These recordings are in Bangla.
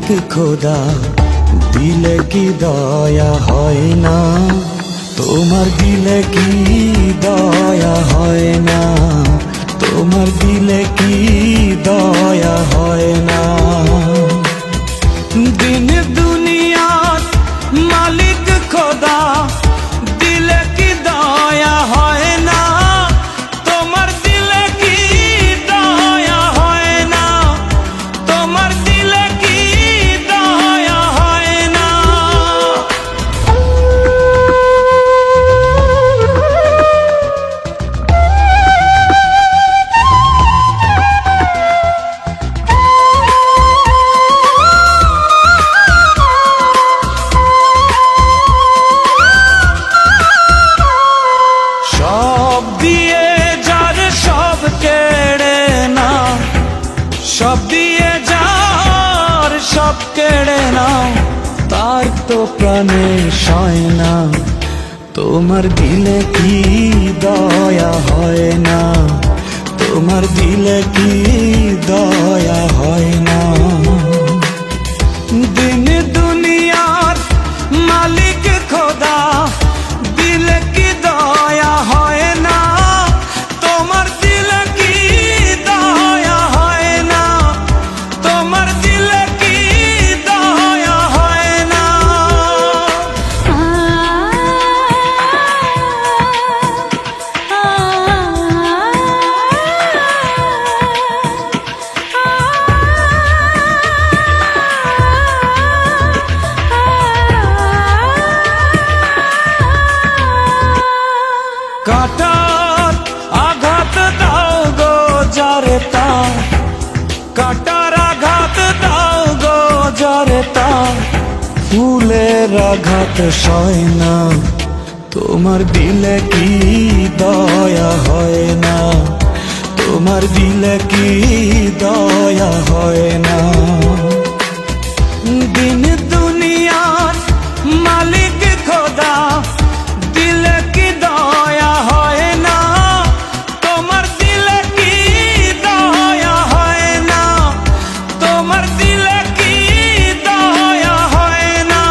মালিক খোদা দিলে কি দয়া হয় না, তোমার দিলে কি দয়া হয় না, তোমার দিলে কি দয়া হয় না। দিন দুনিয়ার মালিক খোদা দিলে কি দয়া হয় না, তোমার দিলে কি দয়া হয় না, তোমার দিলে কি দয়া হয় না। সব দিয়ে যার সব কেড়ে না, সব দিয়ে যার সব কেড়ে না, তার তো প্রাণে সয় না, তোমার দিলে কি দয়া হয় না, তোমার দিলে কি দয়া হয় না। দিন দুনিয়ার মালিক খোদা দিলে কি দয়া হয় না, তোমার দিলে কি দয়া হয় না, তোমার দিলে কি দয়া হয় না। কাটার আঘাত দাও গো যারে তার, কাটার আঘাত দাও গো যারে তার, ফুলের আঘাত সয় না, তোমার দিলে কি দয়া হয় না, তোমার দিলে কি দয়া হয় না। দিন দুনিয়ার মালিক খোদা দিলে কি দয়া হয় না, তোমার দিলে কি দয়া হয় না, তোমার দিলে কি দয়া হয় না।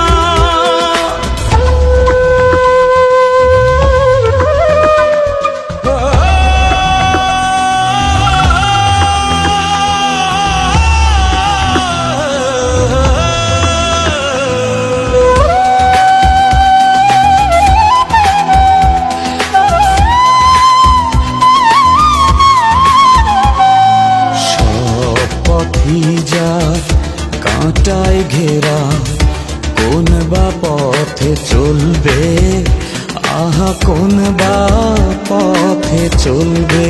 কাঁটায় ঘেরা কোন বা পথে চলবে, আহা কোন বা পথে চলবে।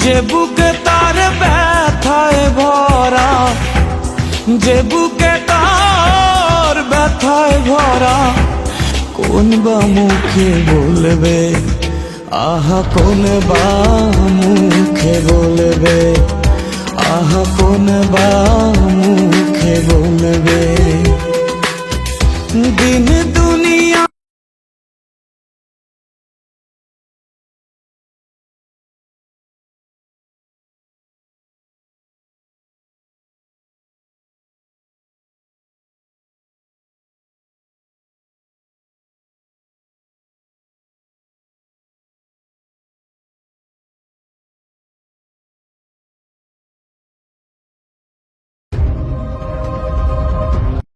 যে বুকে তার ব্যথায় ভরা, যে বুকে তার ব্যথায় ভরা, কোন বা মুখে বলবে, আহা কোন বা মুখে বলবে, আহা কোন বা মুখে বলবে। দিন দুনিয়া